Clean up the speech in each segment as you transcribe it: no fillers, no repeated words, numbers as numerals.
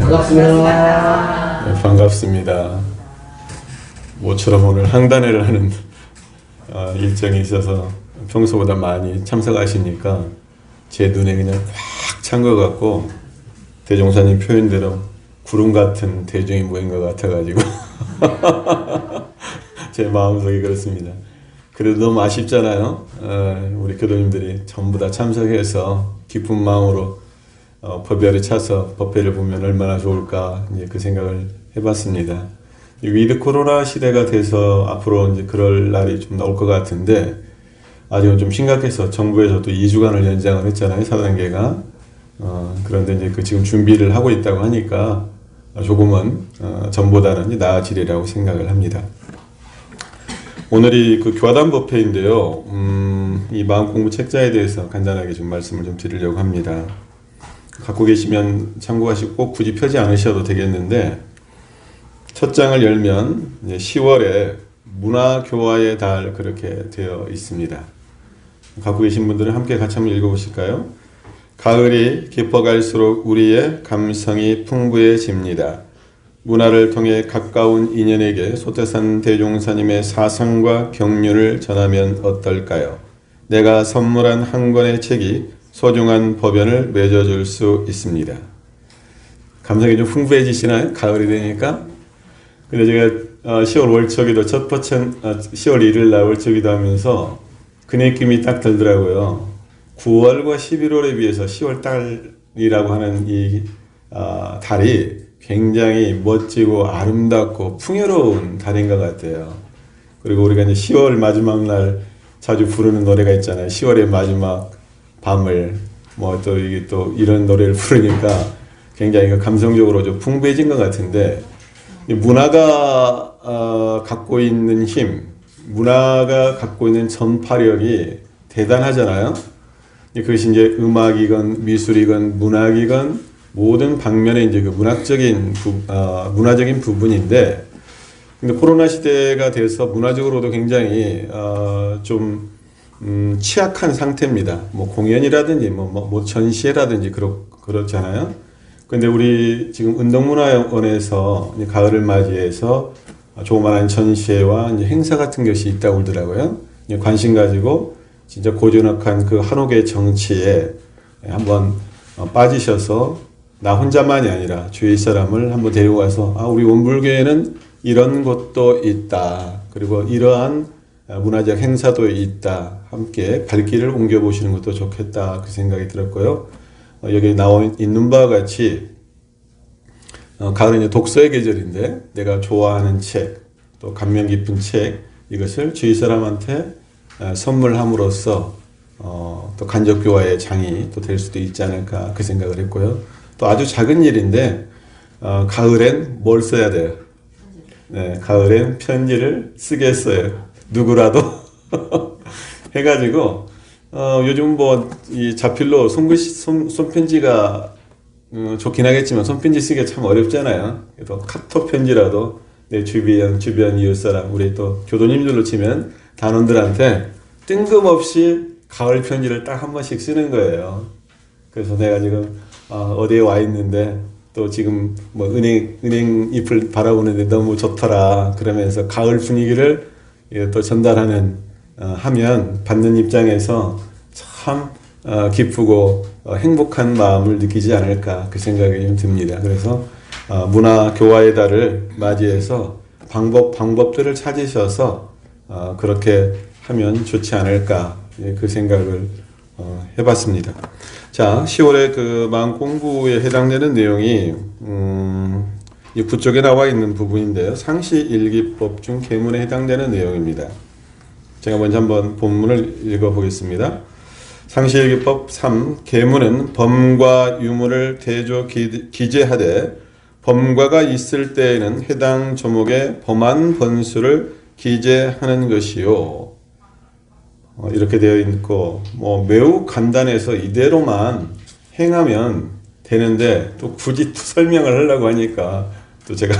반갑습니다. 네, 반갑습니다. 모처럼 오늘 항단회를 하는 일정이 있어서 평소보다 많이 참석하시니까 제 눈에 그냥 꽉 찬 것 같고, 대종사님 표현대로 구름 같은 대중이 모인 것 같아가지고 제 마음속이 그렇습니다. 그래도 너무 아쉽잖아요. 우리 교도님들이 전부 다 참석해서 기쁜 마음으로 법회를 차서 법회를 보면 얼마나 좋을까, 이제 그 생각을 해봤습니다. 위드 코로나 시대가 돼서 앞으로 이제 그럴 날이 좀 나올 것 같은데, 아직은 좀 심각해서 정부에서 또 2주간을 연장을 했잖아요, 4단계가. 그런데 이제 그 지금 준비를 하고 있다고 하니까 조금은 전보다는 이제 나아지리라고 생각을 합니다. 오늘이 그 교화단 법회인데요. 이 마음공부 책자에 대해서 간단하게 좀 말씀을 좀 드리려고 합니다. 갖고 계시면 참고하시고 꼭 굳이 펴지 않으셔도 되겠는데, 첫 장을 열면 이제 10월에 문화교화의 달 그렇게 되어 있습니다. 갖고 계신 분들은 함께 같이 한번 읽어보실까요? 가을이 깊어갈수록 우리의 감성이 풍부해집니다. 문화를 통해 가까운 인연에게 소태산 대종사님의 사상과 경륜을 전하면 어떨까요? 내가 선물한 한 권의 책이 소중한 법연을 맺어줄 수 있습니다. 감성이 좀 풍부해지시나요? 가을이 되니까. 근데 제가 10월 월초기도 10월 1일 날 월초기도 하면서 그 느낌이 딱 들더라고요. 9월과 11월에 비해서 10월 달이라고 하는 이 달이 굉장히 멋지고 아름답고 풍요로운 달인 것 같아요. 그리고 우리가 이제 10월 마지막 날 자주 부르는 노래가 있잖아요. 10월의 마지막 밤을, 뭐 또 이게 또 이런 노래를 부르니까 굉장히 감성적으로 좀 풍부해진 것 같은데, 문화가 갖고 있는 힘, 문화가 갖고 있는 전파력이 대단하잖아요. 그것이 이제 음악이건 미술이건 문학이건 모든 방면에 이제 그 문화적인 부분인데, 근데 코로나 시대가 돼서 문화적으로도 굉장히 좀 취약한 상태입니다. 뭐 공연이라든지 뭐 전시회라든지 그렇잖아요. 근데 우리 지금 운동문화원에서 가을을 맞이해서 조그마한 전시회와 이제 행사 같은 것이 있다고 그러더라고요. 관심 가지고 진짜 고즈넉한 그 한옥의 정치에 한번 빠지셔서 나 혼자만이 아니라 주위 사람을 한번 데리고 가서 우리 원불교에는 이런 것도 있다, 그리고 이러한 문화적 행사도 있다, 함께 발길을 옮겨보시는 것도 좋겠다, 그 생각이 들었고요. 여기 나와 있는 바와 같이 가을은 이제 독서의 계절인데, 내가 좋아하는 책, 또 감명 깊은 책, 이것을 주위 사람한테 선물함으로써 또 간접교화의 장이 또 될 수도 있지 않을까, 그 생각을 했고요. 또 아주 작은 일인데, 가을엔 뭘 써야 돼요? 네, 가을엔 편지를 쓰겠어요. 누구라도 해가지고 요즘 뭐 이 자필로 손편지가 좋긴 하겠지만 손편지 쓰기가 참 어렵잖아요. 그래서 카톡 편지라도 내 주변 이웃사람, 우리 또 교도님들로 치면 단원들한테 뜬금없이 가을 편지를 딱 한 번씩 쓰는 거예요. 그래서 내가 지금 어디에 와 있는데 또 지금 뭐 은행 잎을 바라보는데 너무 좋더라, 그러면서 가을 분위기를 또 전달하는 하면 받는 입장에서 참 기쁘고 행복한 마음을 느끼지 않을까, 그 생각이 좀 듭니다. 그래서 문화교화의 달을 맞이해서 방법들을 찾으셔서 그렇게 하면 좋지 않을까, 그 생각을 해봤습니다. 자, 10월에 그 마음공부에 해당되는 내용이 이 구쪽에 나와 있는 부분인데요. 상시일기법 중 계문에 해당되는 내용입니다. 제가 먼저 한번 본문을 읽어보겠습니다. 상시일기법 3. 계문은 범과 유무를 대조 기재하되 범과가 있을 때에는 해당 조목의 범한 번수를 기재하는 것이요. 이렇게 되어 있고, 뭐 매우 간단해서 이대로만 행하면 되는데, 또 굳이 설명을 하려고 하니까 또 제가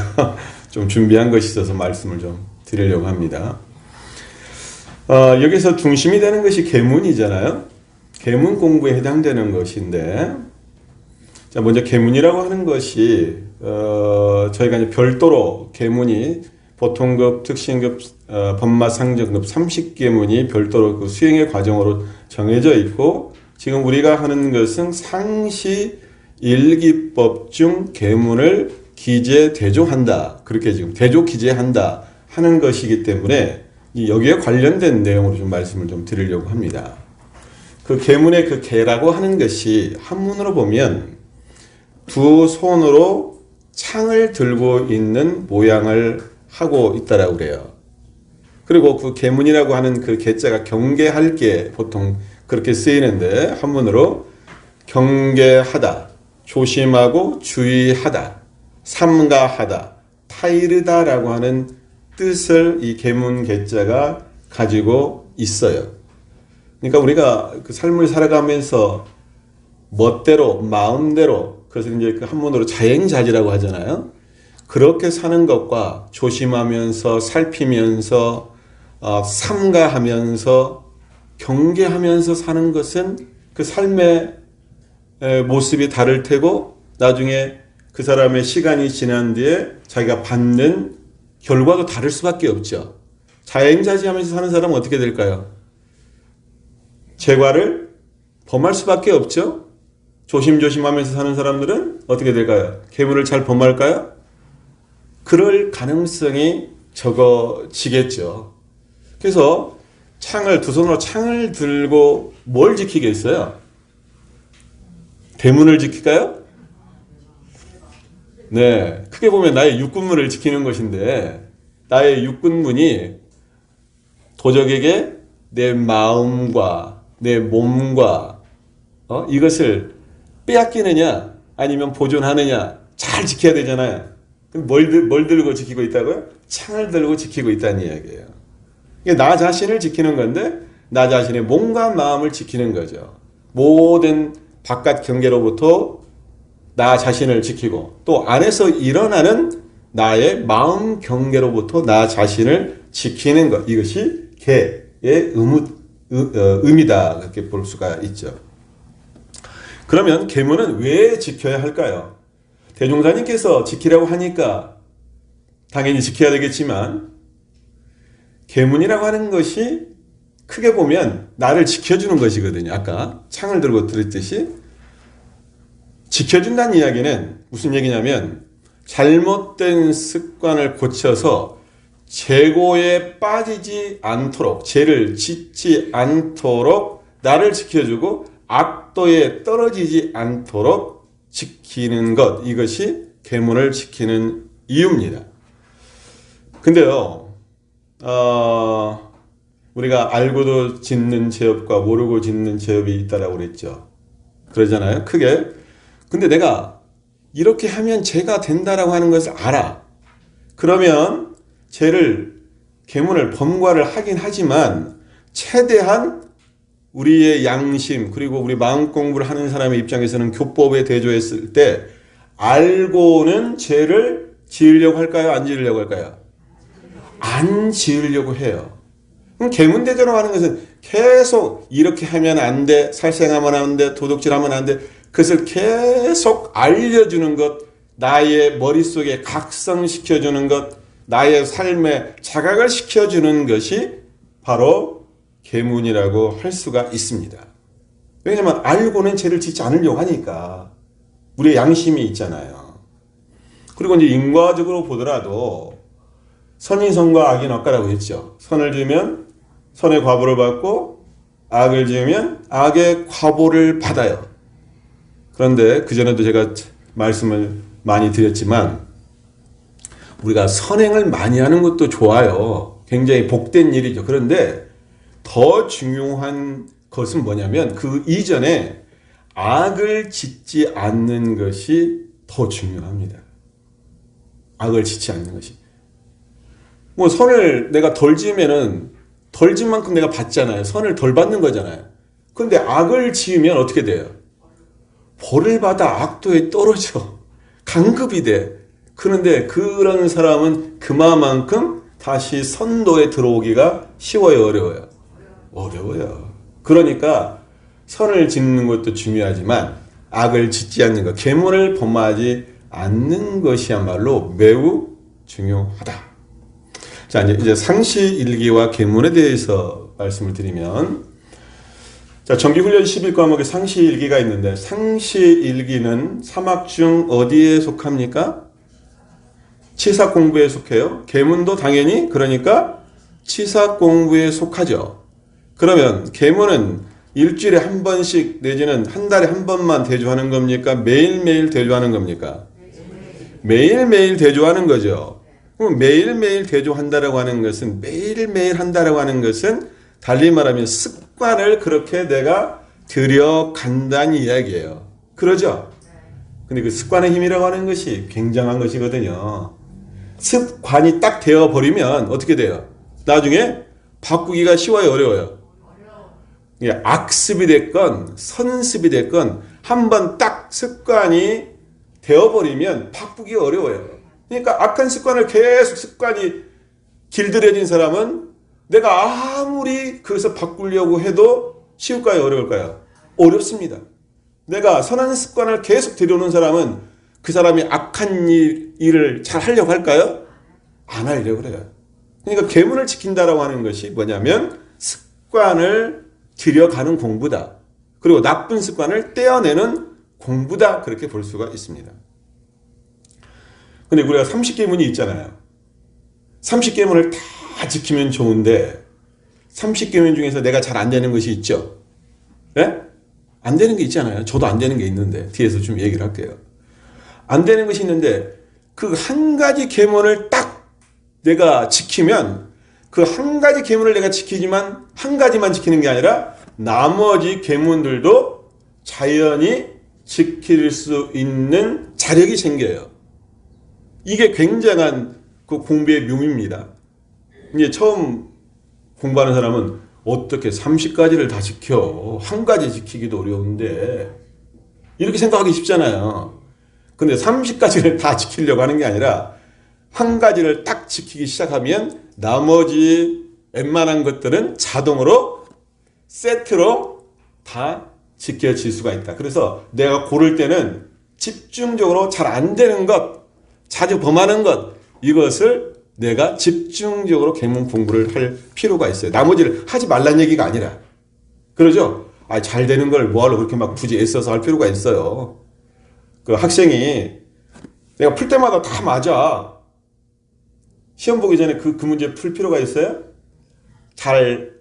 좀 준비한 것이 있어서 말씀을 좀 드리려고 합니다. 여기서 중심이 되는 것이 계문이잖아요. 계문 공부에 해당되는 것인데, 자, 먼저 계문이라고 하는 것이 저희가 이제 별도로 계문이 보통급, 특신급, 법마상정급 30계문이 별도로 그 수행의 과정으로 정해져 있고, 지금 우리가 하는 것은 상시 일기법 중 계문을 기재 대조한다, 그렇게 지금 대조 기재한다 하는 것이기 때문에 여기에 관련된 내용으로 좀 말씀을 좀 드리려고 합니다. 그 계문의 그 계라고 하는 것이 한문으로 보면 두 손으로 창을 들고 있는 모양을 하고 있다라고 그래요. 그리고 그 계문이라고 하는 그 계자가 경계할 게 보통 그렇게 쓰이는데, 한문으로 경계하다, 조심하고 주의하다, 삼가하다, 타이르다라고 하는 뜻을 이 계문 계자가 가지고 있어요. 그러니까 우리가 그 삶을 살아가면서 멋대로, 마음대로, 그래서 이제 그 한문으로 자행자지라고 하잖아요. 그렇게 사는 것과 조심하면서, 살피면서, 삼가하면서, 경계하면서 사는 것은 그 삶의 모습이 다를 테고, 나중에 그 사람의 시간이 지난 뒤에 자기가 받는 결과도 다를 수밖에 없죠. 자행자지하면서 사는 사람은 어떻게 될까요? 재과를 범할 수밖에 없죠. 조심조심하면서 사는 사람들은 어떻게 될까요? 계문을 잘 범할까요? 그럴 가능성이 적어지겠죠. 그래서 두 손으로 창을 들고 뭘 지키겠어요? 대문을 지킬까요? 네, 크게 보면 나의 육군문을 지키는 것인데, 나의 육군문이 도적에게 내 마음과 내 몸과 이것을 빼앗기느냐 아니면 보존하느냐 잘 지켜야 되잖아요. 그럼 뭘 들고 지키고 있다고요? 창을 들고 지키고 있다는 이야기예요. 이게 나 자신을 지키는 건데, 나 자신의 몸과 마음을 지키는 거죠. 모든 바깥 경계로부터 나 자신을 지키고, 또 안에서 일어나는 나의 마음 경계로부터 나 자신을 지키는 것, 이것이 계의 의미다, 그렇게 볼 수가 있죠. 그러면 계문은 왜 지켜야 할까요? 대종사님께서 지키라고 하니까 당연히 지켜야 되겠지만, 계문이라고 하는 것이 크게 보면 나를 지켜주는 것이거든요. 아까 창을 들고 들었듯이 지켜준다는 이야기는 무슨 얘기냐면, 잘못된 습관을 고쳐서 재고에 빠지지 않도록, 죄를 짓지 않도록 나를 지켜주고 악도에 떨어지지 않도록 지키는 것, 이것이 계문을 지키는 이유입니다. 근데요, 우리가 알고도 짓는 죄업과 모르고 짓는 죄업이 있다라고 그랬죠. 그러잖아요, 크게. 근데 내가 이렇게 하면 죄가 된다라고 하는 것을 알아. 그러면 계문을 범과를 하긴 하지만, 최대한 우리의 양심, 그리고 우리 마음 공부를 하는 사람의 입장에서는 교법에 대조했을 때 알고는 죄를 지으려고 할까요? 안 지으려고 할까요? 안 지으려고 해요. 그럼 계문대조라고 하는 것은 계속 이렇게 하면 안 돼, 살생하면 안 돼, 도둑질하면 안 돼, 그것을 계속 알려주는 것, 나의 머릿속에 각성시켜주는 것, 나의 삶에 자각을 시켜주는 것이 바로 계문이라고 할 수가 있습니다. 왜냐하면 알고는 죄를 짓지 않으려고 하니까. 우리의 양심이 있잖아요. 그리고 이제 인과적으로 보더라도 선인 선과 악인 억가라고 했죠. 선을 지으면 선의 과보를 받고, 악을 지으면 악의 과보를 받아요. 그런데 그전에도 제가 말씀을 많이 드렸지만, 우리가 선행을 많이 하는 것도 좋아요. 굉장히 복된 일이죠. 그런데 더 중요한 것은 뭐냐면, 그 이전에 악을 짓지 않는 것이 더 중요합니다. 악을 짓지 않는 것이. 뭐 선을 내가 덜 지으면은 덜 지은 만큼 내가 받잖아요. 선을 덜 받는 거잖아요. 그런데 악을 지으면 어떻게 돼요? 벌을 받아 악도에 떨어져. 강급이 돼. 그런데 그런 사람은 그만큼 다시 선도에 들어오기가 쉬워요, 어려워요? 어려워요. 그러니까 선을 짓는 것도 중요하지만 악을 짓지 않는 것, 계문을 범하지 않는 것이야말로 매우 중요하다. 자, 이제 상시일기와 계문에 대해서 말씀을 드리면, 자, 정기훈련 11과목에 상시일기가 있는데, 상시일기는 3학 중 어디에 속합니까? 치사공부에 속해요. 계문도 당연히 그러니까 치사공부에 속하죠. 그러면 계문은 일주일에 한 번씩 내지는 한 달에 한 번만 대조하는 겁니까? 매일매일 대조하는 겁니까? 매일매일 대조하는 거죠. 그럼 매일매일 대조한다라고 하는 것은, 매일매일 한다라고 하는 것은 달리 말하면 습관을 그렇게 내가 들여간다는 이야기예요. 그러죠? 근데 그 습관의 힘이라고 하는 것이 굉장한 것이거든요. 습관이 딱 되어버리면 어떻게 돼요? 나중에 바꾸기가 쉬워요, 어려워요? 악습이 됐건 선습이 됐건 한번 딱 습관이 되어버리면 바꾸기 어려워요. 그러니까 악한 습관을 계속 습관이 길들여진 사람은 내가 아무리 그것을 바꾸려고 해도 쉬울까요, 어려울까요? 어렵습니다. 내가 선한 습관을 계속 들여오는 사람은 그 사람이 악한 일을 잘 하려고 할까요? 안 하려고 그래요. 그러니까 계문을 지킨다라고 하는 것이 뭐냐면 습관을 들여가는 공부다. 그리고 나쁜 습관을 떼어내는 공부다. 그렇게 볼 수가 있습니다. 근데 우리가 30계문이 있잖아요. 30계문을 다 지키면 좋은데 30계문 중에서 내가 잘 안 되는 것이 있죠. 예? 안 되는 게 있잖아요. 저도 안 되는 게 있는데 뒤에서 좀 얘기를 할게요. 안 되는 것이 있는데 그 한 가지 계문을 딱 내가 지키면 그 한 가지 계문을 내가 지키지만 한 가지만 지키는 게 아니라 나머지 계문들도 자연히 지킬 수 있는 자력이 생겨요. 이게 굉장한 그 공부의 묘미입니다. 이제 처음 공부하는 사람은 어떻게 30가지를 다 지켜? 한 가지 지키기도 어려운데 이렇게 생각하기 쉽잖아요. 근데 30가지를 다 지키려고 하는 게 아니라 한 가지를 딱 지키기 시작하면 나머지 웬만한 것들은 자동으로 세트로 다 지켜질 수가 있다. 그래서 내가 고를 때는 집중적으로 잘 안 되는 것, 자주 범하는 것, 이것을 내가 집중적으로 계문 공부를 할 필요가 있어요. 나머지를 하지 말란 얘기가 아니라. 그러죠? 잘 되는 걸 뭐하러 그렇게 막 굳이 애써서 할 필요가 있어요. 그 학생이 내가 풀 때마다 다 맞아. 시험 보기 전에 그 문제 풀 필요가 있어요? 잘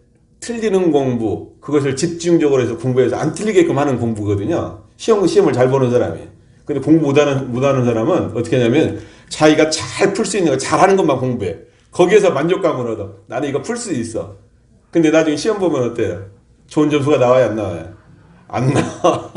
틀리는 공부, 그것을 집중적으로 해서 공부해서 안 틀리게끔 하는 공부거든요. 시험을 잘 보는 사람이. 근데 공부 못하는 사람은 어떻게 하냐면 자기가 잘 풀 수 있는 거 잘하는 것만 공부해. 거기에서 만족감을 얻어. 나는 이거 풀 수 있어. 근데 나중에 시험 보면 어때요? 좋은 점수가 나와요, 안 나와요? 안 나와.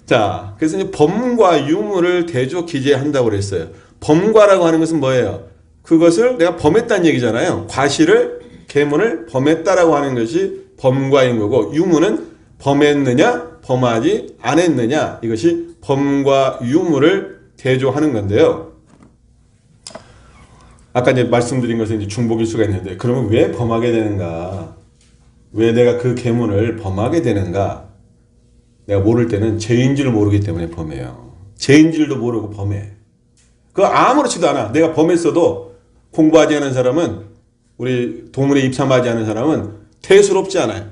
자, 그래서 이제 범과 유무를 대조 기재한다고 그랬어요. 범과라고 하는 것은 뭐예요? 그것을 내가 범했다는 얘기잖아요. 과실을, 계문을 범했다라고 하는 것이 범과인 거고, 유무는 범했느냐, 범하지 않았느냐, 이것이 범과 유무를 대조하는 건데요. 아까 이제 말씀드린 것은 이제 중복일 수가 있는데, 그러면 왜 범하게 되는가? 왜 내가 그 계문을 범하게 되는가? 내가 모를 때는 죄인 줄 모르기 때문에 범해요. 죄인 줄도 모르고 범해. 그거 아무렇지도 않아. 내가 범했어도 공부하지 않은 사람은, 우리 도문에 입참하지 않은 사람은 대수롭지 않아요.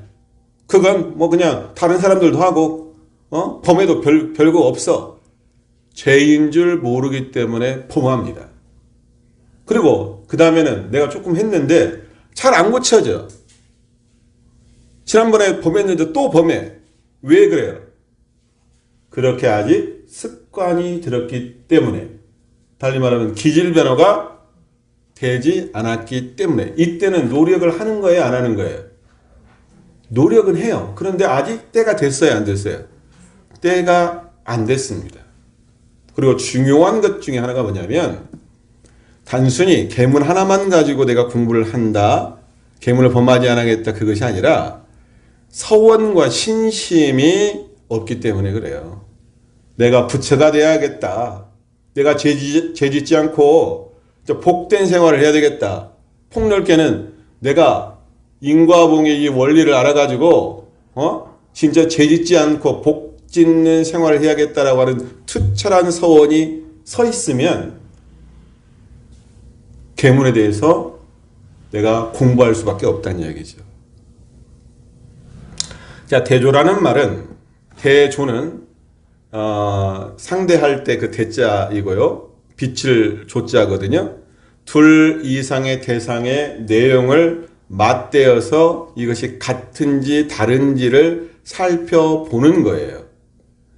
그건 뭐 그냥 다른 사람들도 하고 범해도 별거 없어. 죄인 줄 모르기 때문에 범합니다. 그리고 그 다음에는 내가 조금 했는데 잘 안 고쳐져. 지난번에 범했는데 또 범해. 왜 그래요? 그렇게 아직 습관이 들었기 때문에, 달리 말하면 기질 변화가 되지 않았기 때문에. 이때는 노력을 하는 거예요, 안 하는 거예요? 노력은 해요. 그런데 아직 때가 됐어요, 안 됐어요? 때가 안 됐습니다. 그리고 중요한 것 중에 하나가 뭐냐면, 단순히 계문 하나만 가지고 내가 공부를 한다, 계문을 범하지 않겠다, 그것이 아니라 서원과 신심이 없기 때문에 그래요. 내가 부처가 돼야겠다. 내가 죄 짓지 않고 복된 생활을 해야 되겠다. 폭넓게는 내가 인과봉의 이 원리를 알아가지고 진짜 죄짓지 않고 복 짓는 생활을 해야겠다라고 하는 투철한 서원이 서 있으면 계문에 대해서 내가 공부할 수밖에 없다는 이야기죠. 자, 대조라는 말은, 대조는 상대할 때 그 대자이고요, 빛을 조자거든요. 둘 이상의 대상의 내용을 맞대어서 이것이 같은지 다른지를 살펴보는 거예요.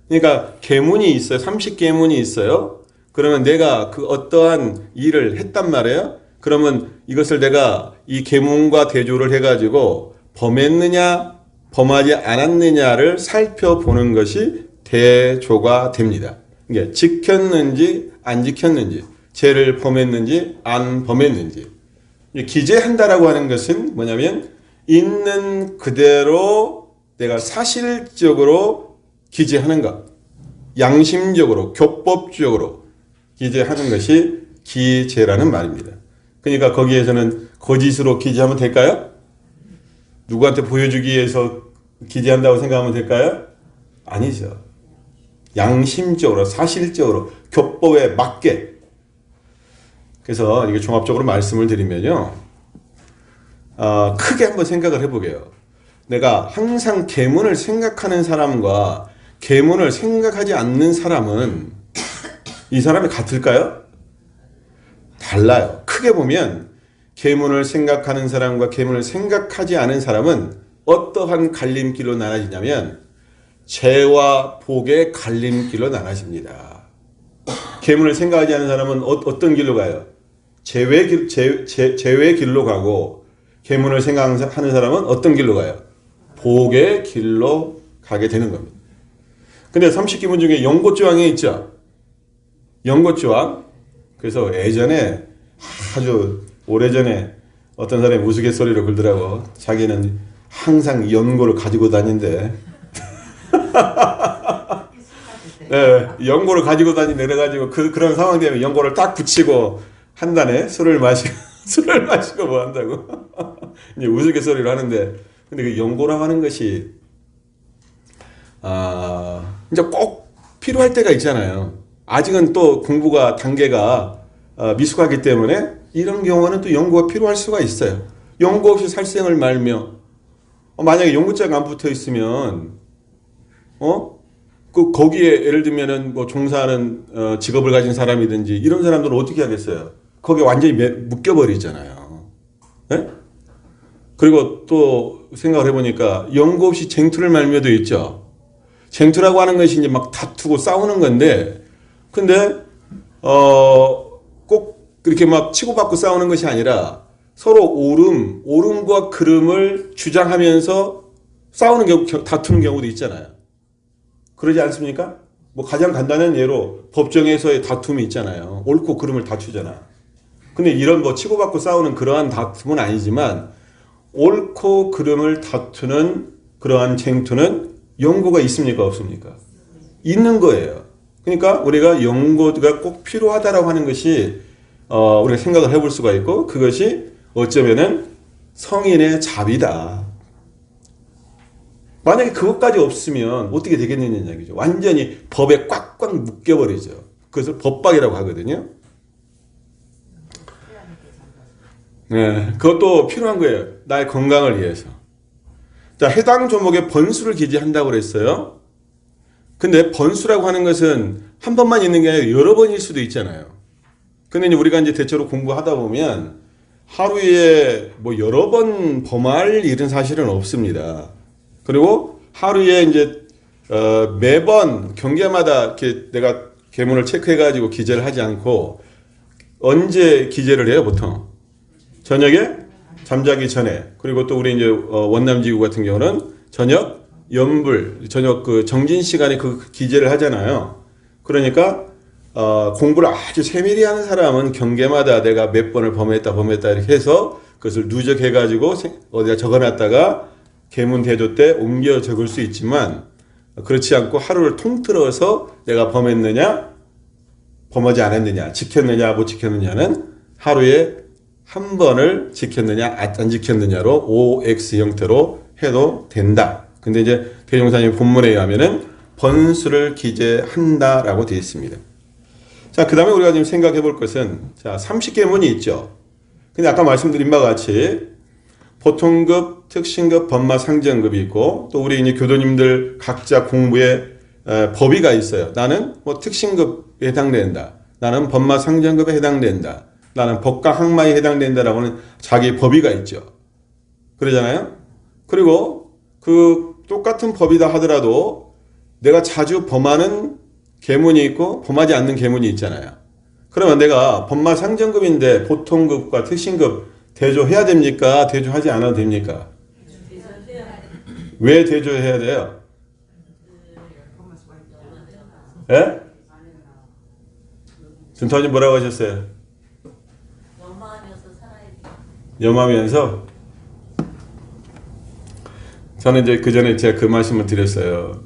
그러니까 계문이 있어요. 30계문이 있어요. 그러면 내가 그 어떠한 일을 했단 말이에요. 그러면 이것을 내가 이 계문과 대조를 해가지고 범했느냐 범하지 않았느냐를 살펴보는 것이 대조가 됩니다. 이게 지켰는지 안 지켰는지, 죄를 범했는지 안 범했는지. 기재한다라고 하는 것은 뭐냐면 있는 그대로 내가 사실적으로 기재하는 것, 양심적으로 교법적으로 기재하는 것이 기재라는 말입니다. 그러니까 거기에서는 거짓으로 기재하면 될까요? 누구한테 보여주기 위해서 기재한다고 생각하면 될까요? 아니죠. 양심적으로 사실적으로 교법에 맞게. 그래서 이게 종합적으로 말씀을 드리면요, 크게 한번 생각을 해보게요. 내가 항상 계문을 생각하는 사람과 계문을 생각하지 않는 사람은 이 사람이 같을까요? 달라요. 크게 보면 계문을 생각하는 사람과 계문을 생각하지 않은 사람은 어떠한 갈림길로 나눠지냐면 죄와 복의 갈림길로 나눠집니다. 계문을 생각하지 않는 사람은 어떤 길로 가요? 죄의 길로 가고, 계문을 생각하는 사람은 어떤 길로 가요? 복의 길로 가게 되는 겁니다. 근데 30계문 중에 연고조항이 있죠. 연고조항. 그래서 예전에, 아주 오래전에 어떤 사람이 우스갯소리로 굴더라고. 자기는 항상 연고를 가지고 다닌대. 네, 연고를 가지고 다니는 그래가지고 그런 상황 되면 연고를 딱 붙이고 한다네. 술을 마시고 뭐 한다고. 이제 우스갯소리를 하는데, 근데 그 연고라고 하는 것이 이제 꼭 필요할 때가 있잖아요. 아직은 또 공부가 단계가 미숙하기 때문에 이런 경우는 또 연고가 필요할 수가 있어요. 연고 없이 살생을 말며, 만약에 연고자가 안 붙어 있으면 거기에 예를 들면은 뭐 종사하는 직업을 가진 사람이든지 이런 사람들은 어떻게 하겠어요? 거기에 완전히 묶여버리잖아요. 네? 그리고 또 생각을 해보니까 연고 없이 쟁투를 말며도 있죠. 쟁투라고 하는 것이 이제 막 다투고 싸우는 건데, 근데 꼭 그렇게 막 치고받고 싸우는 것이 아니라 서로 옳음과 그름을 주장하면서 싸우는 경우, 다투는 경우도 있잖아요. 그러지 않습니까? 뭐 가장 간단한 예로 법정에서의 다툼이 있잖아요. 옳고 그름을 다투잖아. 근데 이런 뭐 치고받고 싸우는 그러한 다툼은 아니지만 옳고 그름을 다투는 그러한 쟁투는 연고가 있습니까? 없습니까? 있는 거예요. 그러니까 우리가 연고가 꼭 필요하다라고 하는 것이 우리가 생각을 해볼 수가 있고, 그것이 어쩌면은 성인의 자비다. 만약에 그것까지 없으면 어떻게 되겠느냐는 얘기죠. 완전히 법에 꽉꽉 묶여버리죠. 그것을 법박이라고 하거든요. 네, 그것도 필요한 거예요. 나의 건강을 위해서. 자, 해당 조목에 번수를 기재한다고 그랬어요. 근데 번수라고 하는 것은 한 번만 있는 게 아니라 여러 번일 수도 있잖아요. 근데 이제 우리가 이제 대체로 공부하다 보면 하루에 뭐 여러 번 범할 일은 사실은 없습니다. 그리고 하루에 이제 매번 경계마다 이렇게 내가 계문을 체크해가지고 기재를 하지 않고, 언제 기재를 해요 보통? 저녁에 잠자기 전에. 그리고 또 우리 이제 원남지구 같은 경우는 저녁 연불, 저녁 그 정진 시간에 그 기재를 하잖아요. 그러니까 공부를 아주 세밀히 하는 사람은 경계마다 내가 몇 번을 범했다 이렇게 해서 그것을 누적해가지고 어디다 적어놨다가 계문 대조 때 옮겨 적을 수 있지만, 그렇지 않고 하루를 통틀어서 내가 범했느냐 범하지 않았느냐, 지켰느냐 못 지켰느냐는 하루에 한 번을 지켰느냐 안 지켰느냐로 OX 형태로 해도 된다. 근데 이제 대종사님 본문에 의하면은 번수를 기재한다라고 되어 있습니다. 자, 그 다음에 우리가 지금 생각해 볼 것은, 자, 30계문이 있죠. 근데 아까 말씀드린 바와 같이 보통급, 특신급, 법마, 상정급이 있고, 또 우리 이제 교도님들 각자 공부에 법위가 있어요. 나는 뭐 특신급에 해당된다. 나는 법마, 상정급에 해당된다. 나는 법과 항마에 해당된다라고 하는 자기 법위가 있죠. 그러잖아요. 그리고 그 똑같은 법이다 하더라도 내가 자주 범하는 계문이 있고 범하지 않는 계문이 있잖아요. 그러면 내가 법마 상정급인데 보통급과 특신급 대조해야 됩니까? 대조하지 않아도 됩니까? 왜 대조해야 돼요? 예? 준타님 뭐라고 하셨어요? 염하면서 저는 이제 그 전에 제가 그 말씀을 드렸어요.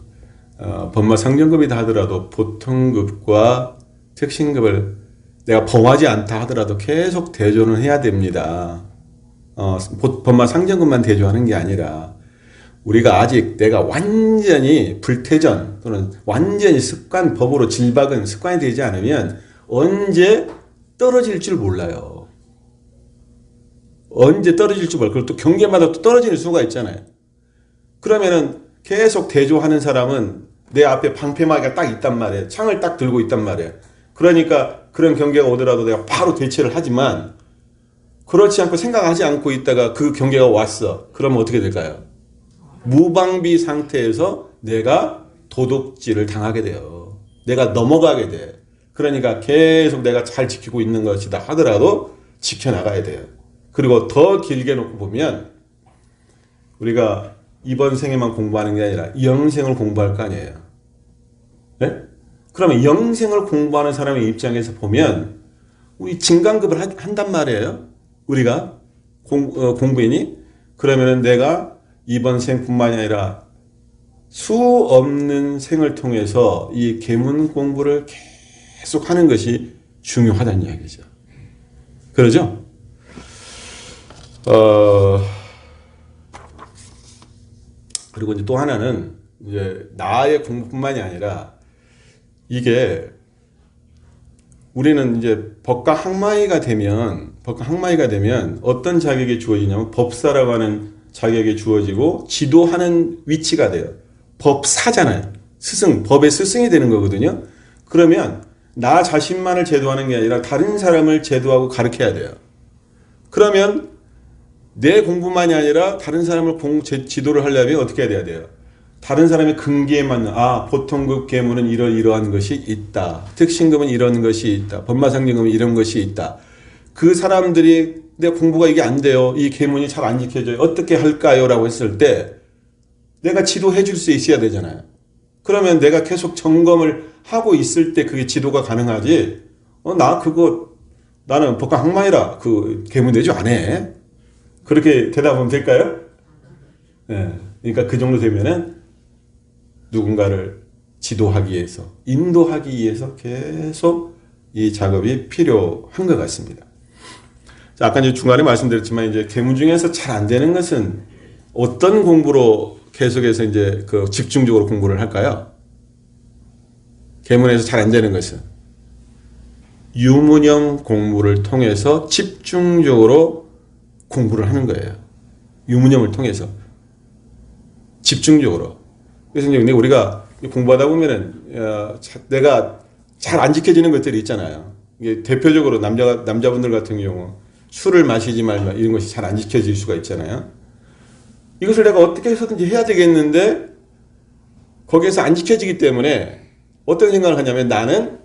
법마 상정급이다 하더라도 보통급과 특신급을 내가 범하지 않다 하더라도 계속 대조는 해야 됩니다. 법마 상정급만 대조하는 게 아니라 우리가 아직 내가 완전히 불태전 또는 완전히 습관, 법으로 질박은 습관이 되지 않으면 언제 떨어질 줄 몰라요. 언제 떨어질 줄 몰라요. 그리고 또 경계마다 또 떨어지는 수가 있잖아요. 그러면은 계속 대조하는 사람은 내 앞에 방패막이가 딱 있단 말이에요. 창을 딱 들고 있단 말이에요. 그러니까 그런 경계가 오더라도 내가 바로 대처를 하지만 그렇지 않고 생각하지 않고 있다가 그 경계가 왔어. 그러면 어떻게 될까요? 무방비 상태에서 내가 도둑질을 당하게 돼요. 내가 넘어가게 돼. 그러니까 계속 내가 잘 지키고 있는 것이다 하더라도 지켜나가야 돼요. 그리고 더 길게 놓고 보면 우리가 이번 생에만 공부하는 게 아니라 영생을 공부할 거 아니에요. 네? 그러면 영생을 공부하는 사람의 입장에서 보면 우리 진강급을 한단 말이에요. 우리가 공부인이. 그러면은 내가 이번 생뿐만이 아니라 수 없는 생을 통해서 이 계문 공부를 계속 하는 것이 중요하다는 이야기죠. 그러죠? 그리고 이제 또 하나는 이제 나의 공부뿐만이 아니라 이게 우리는 이제 법과 항마이가 되면 어떤 자격이 주어지냐면 법사라고 하는 자격이 주어지고 지도하는 위치가 돼요. 법사잖아요. 스승, 법의 스승이 되는 거거든요. 그러면 나 자신만을 제도하는 게 아니라 다른 사람을 제도하고 가르쳐야 돼요. 그러면 내 공부만이 아니라 다른 사람을 지도를 하려면 어떻게 해야 돼요? 다른 사람의 근기에 맞는 보통급 계문은 이러한 것이 있다. 특신급은 이런 것이 있다. 법마상정급은 이런 것이 있다. 그 사람들이 내 공부가 이게 안 돼요. 이 계문이 잘 안 지켜져요. 어떻게 할까요? 라고 했을 때 내가 지도해 줄 수 있어야 되잖아요. 그러면 내가 계속 점검을 하고 있을 때 그게 지도가 가능하지. 나는 법과 항마이라 그 계문 대조 안 해. 그렇게 대답하면 될까요? 네. 그러니까 그 정도 되면은 누군가를 지도하기 위해서, 인도하기 위해서 계속 이 작업이 필요한 것 같습니다. 자, 아까 이제 중간에 말씀드렸지만 이제 계문 중에서 잘 안 되는 것은 어떤 공부로 계속해서 이제 그 집중적으로 공부를 할까요? 계문에서 잘 안 되는 것은 유문형 공부를 통해서 집중적으로 공부를 하는 거예요. 유문형을 통해서 집중적으로. 그래서 이제 우리가 공부하다 보면은 내가 잘 안 지켜지는 것들이 있잖아요. 이게 대표적으로 남자분들 같은 경우 술을 마시지 말라 이런 것이 잘 안 지켜질 수가 있잖아요. 이것을 내가 어떻게 해서든지 해야 되겠는데 거기에서 안 지켜지기 때문에 어떤 생각을 하냐면 나는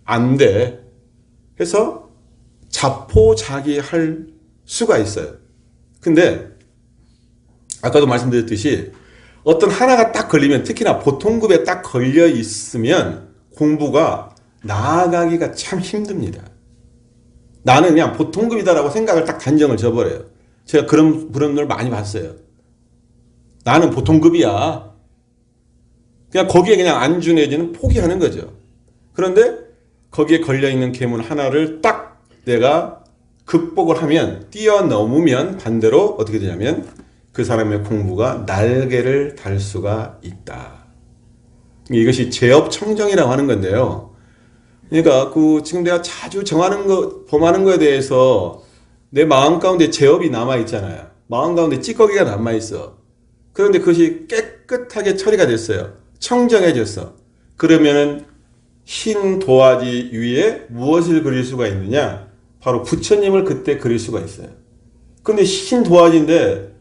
안 돼. 해서 자포자기할 수가 있어요. 근데 아까도 말씀드렸듯이 어떤 하나가 딱 걸리면 특히나 보통급에 딱 걸려 있으면 공부가 나아가기가 참 힘듭니다. 나는 그냥 보통급이다라고 생각을 딱 단정을 져버려요. 제가 그런 분들 많이 봤어요. 나는 보통급이야. 그냥 거기에 그냥 안준해지는 포기하는 거죠. 그런데 거기에 걸려있는 계문 하나를 딱 내가 극복을 하면 뛰어넘으면 반대로 어떻게 되냐면 그 사람의 공부가 날개를 달 수가 있다. 이것이 제업청정이라고 하는 건데요. 그러니까 지금 내가 자주 범하는 거에 대해서 내 마음 가운데 제업이 남아있잖아요. 마음 가운데 찌꺼기가 남아있어. 그런데 그것이 깨끗하게 처리가 됐어요. 청정해졌어. 그러면은 흰 도화지 위에 무엇을 그릴 수가 있느냐? 바로 부처님을 그때 그릴 수가 있어요. 근데 흰 도화지인데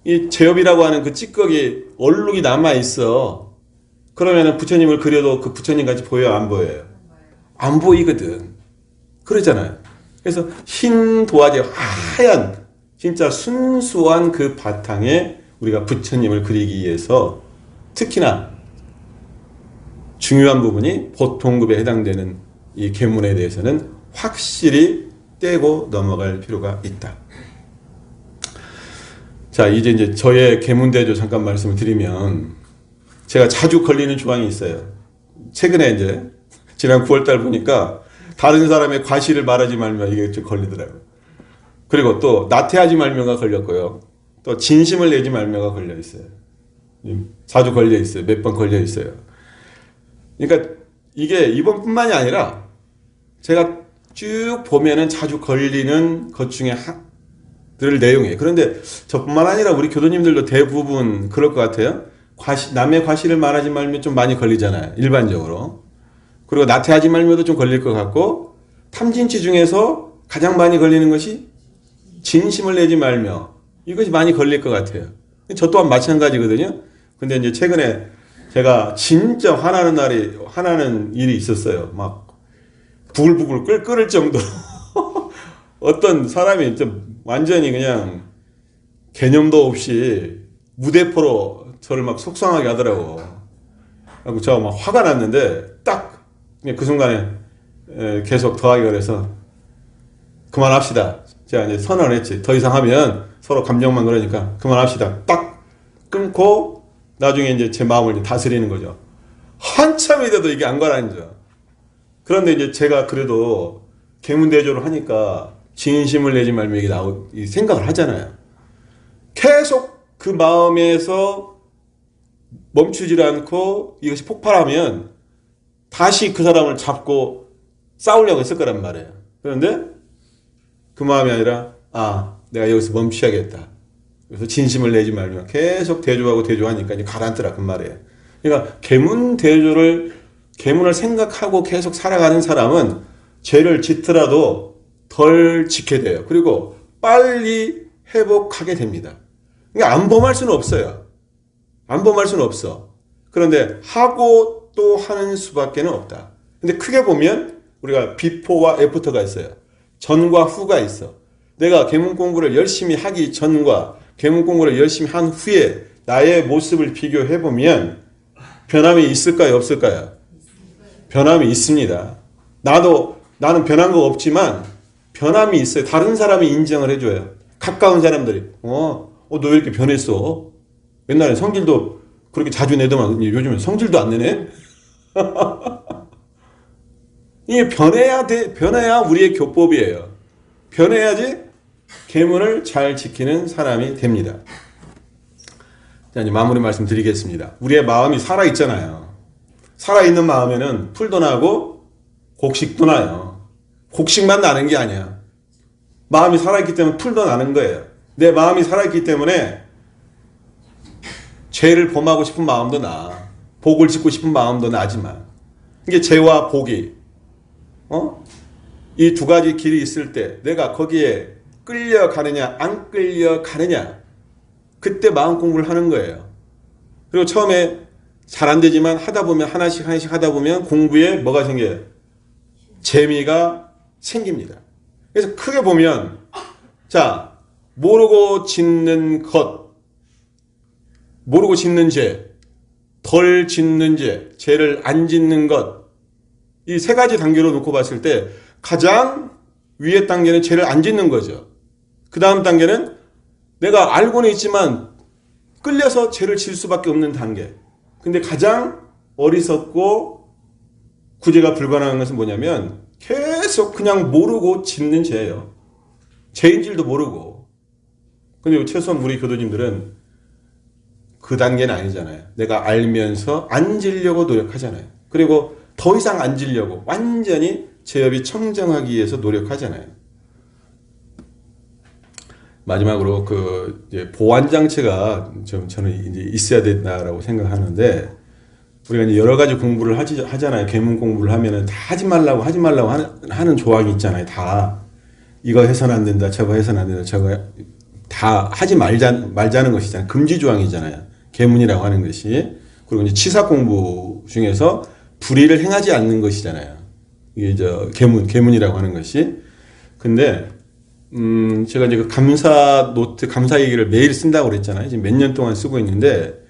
이 제업이라고 하는 그 찌꺼기 얼룩이 남아있어. 그러면은 부처님을 그려도 그 부처님 같이 보여요? 안 보여요? 안 보이거든. 그러잖아요. 그래서 흰 도화지 하얀 진짜 순수한 그 바탕에 우리가 부처님을 그리기 위해서 특히나 중요한 부분이 보통급에 해당되는 이 계문에 대해서는 확실히 떼고 넘어갈 필요가 있다. 자, 이제 저의 계문대조 잠깐 말씀을 드리면 제가 자주 걸리는 조항이 있어요. 최근에 이제 지난 9월달 보니까 다른 사람의 과실을 말하지 말며 이게 좀 걸리더라고요. 그리고 또 나태하지 말며가 걸렸고요. 또 진심을 내지 말며가 걸려 있어요. 자주 걸려 있어요. 몇 번 걸려 있어요. 그러니까 이게 이번뿐만이 아니라 제가 쭉 보면은 자주 걸리는 것 중에 들 내용이에요. 그런데 저뿐만 아니라 우리 교도님들도 대부분 그럴 것 같아요. 남의 과실을 말하지 말면 좀 많이 걸리잖아요. 일반적으로. 그리고 나태하지 말며도 좀 걸릴 것 같고, 탐진치 중에서 가장 많이 걸리는 것이 진심을 내지 말며, 이것이 많이 걸릴 것 같아요. 저 또한 마찬가지거든요. 근데 이제 최근에 제가 진짜 화나는 일이 있었어요. 막 부글부글 끓을 정도로 어떤 사람이 좀 완전히 그냥 개념도 없이 무대포로 저를 막 속상하게 하더라고. 그리고 제가 막 화가 났는데 딱 그 순간에 계속 더하기가 그래서 그만합시다. 제가 이제 선언을 했지. 더 이상 하면 서로 감정만 그러니까 그만합시다. 딱 끊고 나중에 이제 제 마음을 이제 다스리는 거죠. 한참이 돼도 이게 안 가라앉아. 그런데 이제 제가 그래도 계문대조를 하니까 진심을 내지 말며 이게 생각을 하잖아요. 계속 그 마음에서 멈추질 않고 이것이 폭발하면 다시 그 사람을 잡고 싸우려고 했을 거란 말이에요. 그런데 그 마음이 아니라 내가 여기서 멈춰야겠다. 그래서 진심을 내지 말며 계속 대조하니까 이제 가라앉더라 그 말이에요. 그러니까 계문을 생각하고 계속 살아가는 사람은 죄를 짓더라도 덜 짓게 돼요. 그리고 빨리 회복하게 됩니다. 그러니까 안 범할 수는 없어요. 안 범할 수는 없어. 그런데 하고 또 하는 수밖에 없다. 근데 크게 보면 우리가 비포와 애프터가 있어요. 전과 후가 있어. 내가 계문 공부를 열심히 하기 전과 계문 공부를 열심히 한 후에 나의 모습을 비교해 보면 변함이 있을까요? 없을까요? 변함이 있습니다. 나는 변한 거 없지만 변함이 있어요. 다른 사람이 인정을 해줘요. 가까운 사람들이 너 왜 이렇게 변했어? 옛날에 성질도 그렇게 자주 내더만 요즘엔 성질도 안 내네? 이게 변해야 우리의 교법이에요. 변해야지 계문을 잘 지키는 사람이 됩니다. 자, 이제 마무리 말씀 드리겠습니다. 우리의 마음이 살아있잖아요. 살아있는 마음에는 풀도 나고 곡식도 나요. 곡식만 나는 게 아니야. 마음이 살아있기 때문에 풀도 나는 거예요. 내 마음이 살아있기 때문에 죄를 범하고 싶은 마음도 나. 복을 짓고 싶은 마음도 나지만 이게 죄와 복이 이 두 가지 길이 있을 때 내가 거기에 끌려가느냐 안 끌려가느냐 그때 마음 공부를 하는 거예요. 그리고 처음에 잘 안 되지만 하다 보면 하나씩 하다 보면 공부에 뭐가 생겨요? 재미가 생깁니다. 그래서 크게 보면 자 모르고 짓는 것, 모르고 짓는 죄, 덜 짓는 죄, 죄를 안 짓는 것, 이 세 가지 단계로 놓고 봤을 때 가장 위의 단계는 죄를 안 짓는 거죠. 그 다음 단계는 내가 알고는 있지만 끌려서 죄를 질 수밖에 없는 단계. 근데 가장 어리석고 구제가 불가능한 것은 뭐냐면 계속 그냥 모르고 짓는 죄예요. 죄인 줄도 모르고 근데 최소한 우리 교도님들은 그 단계는 아니잖아요. 내가 알면서 안 지려고 노력하잖아요. 그리고 더 이상 안 지려고 완전히 죄업이 청정하기 위해서 노력하잖아요. 마지막으로 그 이제 보완 장치가 저는 이제 있어야 된다라고 생각하는데, 우리가 이제 여러 가지 공부를 하잖아요. 계문 공부를 하면은 다 하지 말라고 하는 조항이 있잖아요. 다 이거 해서는 안 된다, 저거 해서는 안 된다, 저거 다 하지 말자는 것이잖아요. 금지 조항이잖아요. 계문이라고 하는 것이. 그리고 이제 치사 공부 중에서 불의를 행하지 않는 것이잖아요. 이게 계문이라고 하는 것이. 근데 제가 이제 그 감사 노트, 감사 얘기를 매일 쓴다고 그랬잖아요. 지금 몇 년 동안 쓰고 있는데,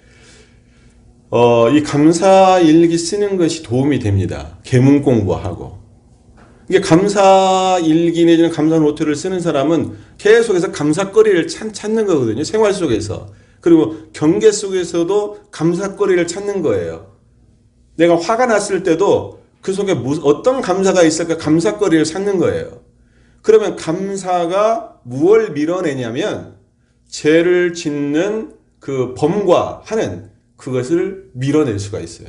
이 감사 일기 쓰는 것이 도움이 됩니다. 계문 공부하고. 이게 감사 일기 내지는 감사 노트를 쓰는 사람은 계속해서 감사거리를 찾는 거거든요. 생활 속에서. 그리고 경계 속에서도 감사거리를 찾는 거예요. 내가 화가 났을 때도 그 속에 어떤 감사가 있을까 감사거리를 찾는 거예요. 그러면 감사가 무엇을 밀어내냐면 죄를 짓는 그 범과 하는 그것을 밀어낼 수가 있어요.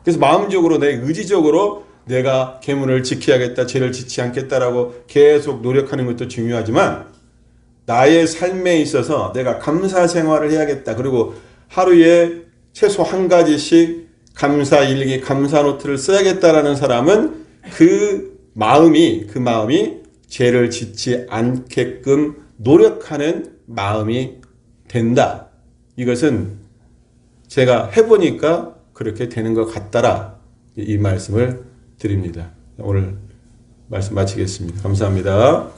그래서 마음적으로 의지적으로 내가 계문을 지켜야겠다, 죄를 짓지 않겠다라고 계속 노력하는 것도 중요하지만, 나의 삶에 있어서 내가 감사 생활을 해야겠다. 그리고 하루에 최소 한 가지씩 감사 일기, 감사 노트를 써야겠다라는 사람은 그 마음이 죄를 짓지 않게끔 노력하는 마음이 된다. 이것은 제가 해보니까 그렇게 되는 것 같더라. 이 말씀을 드립니다. 오늘 말씀 마치겠습니다. 감사합니다.